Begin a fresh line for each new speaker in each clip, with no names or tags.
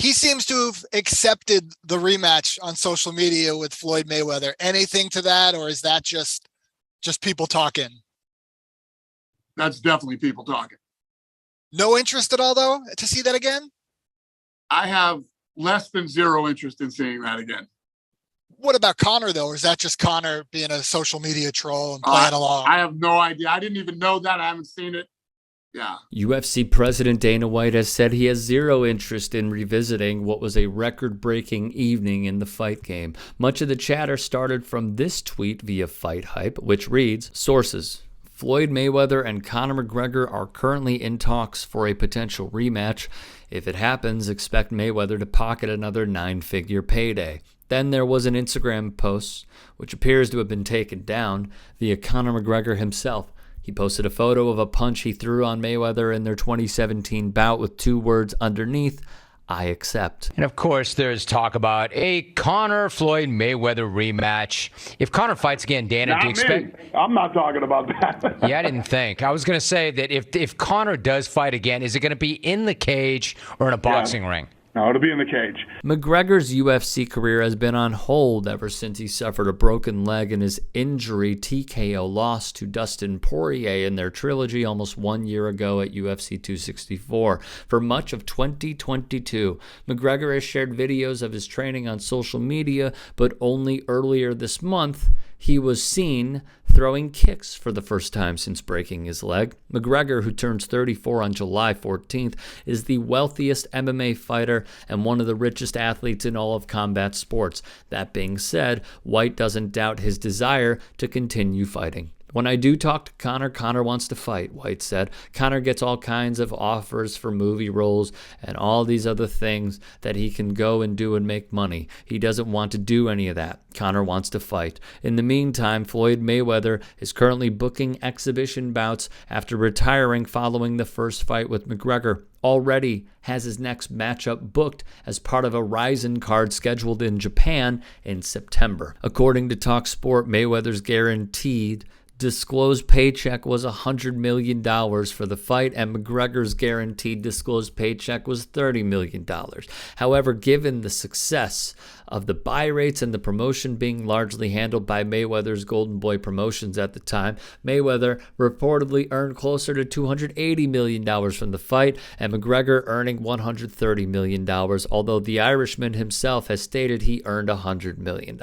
He seems to have accepted the rematch on social media with Floyd Mayweather. Anything to that, or is that just people talking?
That's definitely people talking.
No interest at all, though, to see that again?
I have less than zero interest in seeing that again.
What about Conor, though? Or is that just Conor being a social media troll and playing along?
I have no idea. I didn't even know that. I haven't seen it. Yeah.
UFC President Dana White has said he has zero interest in revisiting what was a record-breaking evening in the fight game. Much of the chatter started from this tweet via Fight Hype, which reads, sources: Floyd Mayweather and Conor McGregor are currently in talks for a potential rematch. If it happens, expect Mayweather to pocket another 9-figure payday. Then there was an Instagram post, which appears to have been taken down, via Conor McGregor himself. He posted a photo of a punch he threw on Mayweather in their 2017 bout with 2 words underneath: I accept.
And of course, there's talk about a Conor-Floyd Mayweather rematch. If Conor fights again, Dana, do you expect...
I'm not talking about that.
Yeah, I didn't think. I was going to say that if Conor does fight again, is it going to be in the cage or in a boxing ring?
No, it'll be in the cage.
McGregor's UFC career has been on hold ever since he suffered a broken leg in his injury TKO loss to Dustin Poirier in their trilogy almost 1 year ago at UFC 264. For much of 2022, McGregor has shared videos of his training on social media, but only earlier this month he was seen throwing kicks for the first time since breaking his leg. McGregor, who turns 34 on July 14th, is the wealthiest MMA fighter and one of the richest athletes in all of combat sports. That being said, White doesn't doubt his desire to continue fighting. When I do talk to Conor wants to fight, White said. Conor gets all kinds of offers for movie roles and all these other things that he can go and do and make money. He doesn't want to do any of that. Conor wants to fight. In the meantime, Floyd Mayweather is currently booking exhibition bouts after retiring following the first fight with McGregor. Already has his next matchup booked as part of a Rizin card scheduled in Japan in September. According to TalkSport, Mayweather's guaranteed disclosed paycheck was $100 million for the fight, and McGregor's guaranteed disclosed paycheck was $30 million. However, given the success of the buy rates and the promotion being largely handled by Mayweather's Golden Boy Promotions at the time, Mayweather reportedly earned closer to $280 million from the fight, and McGregor earning $130 million, although the Irishman himself has stated he earned $100 million.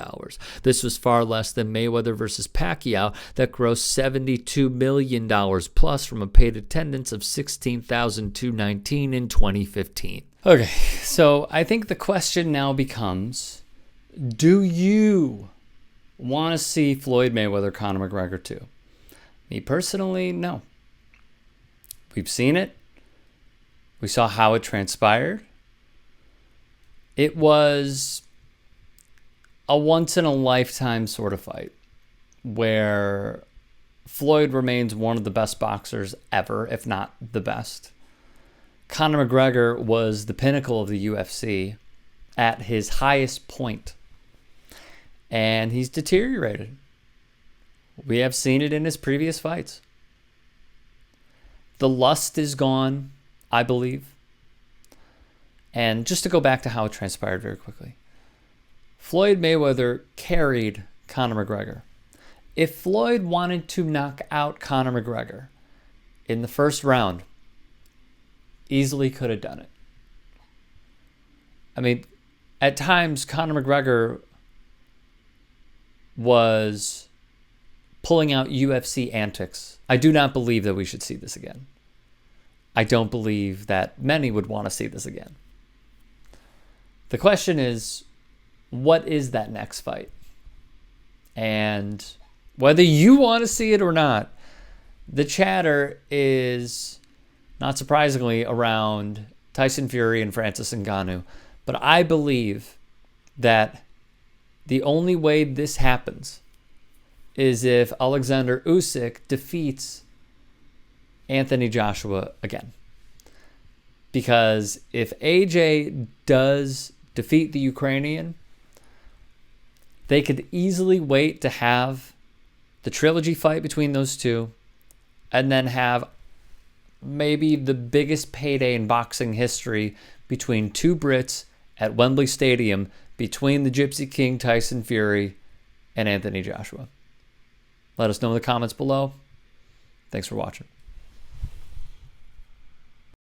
This was far less than Mayweather versus Pacquiao that grossed $72 million plus from a paid attendance of 16,219 in 2015. Okay, so I think the question now becomes, do you want to see Floyd Mayweather, Conor McGregor 2? Me personally, no. We've seen it. We saw how it transpired. It was a once-in-a-lifetime sort of fight where Floyd remains one of the best boxers ever, if not the best. Conor McGregor was the pinnacle of the UFC at his highest point, and he's deteriorated. We have seen it in his previous fights. The lust is gone, I believe. And just to go back to how it transpired very quickly, Floyd Mayweather carried Conor McGregor. If Floyd wanted to knock out Conor McGregor in the first round, easily could have done it. I mean, at times, Conor McGregor was pulling out UFC antics. I do not believe that we should see this again. I don't believe that many would want to see this again. The question is, what is that next fight? And whether you want to see it or not, the chatter is, not surprisingly, around Tyson Fury and Francis Ngannou. But I believe that the only way this happens is if Alexander Usyk defeats Anthony Joshua again. Because if AJ does defeat the Ukrainian, they could easily wait to have the trilogy fight between those two and then have maybe the biggest payday in boxing history between two Brits at Wembley Stadium between the Gypsy King Tyson Fury and Anthony Joshua? Let us know in the comments below. Thanks for watching.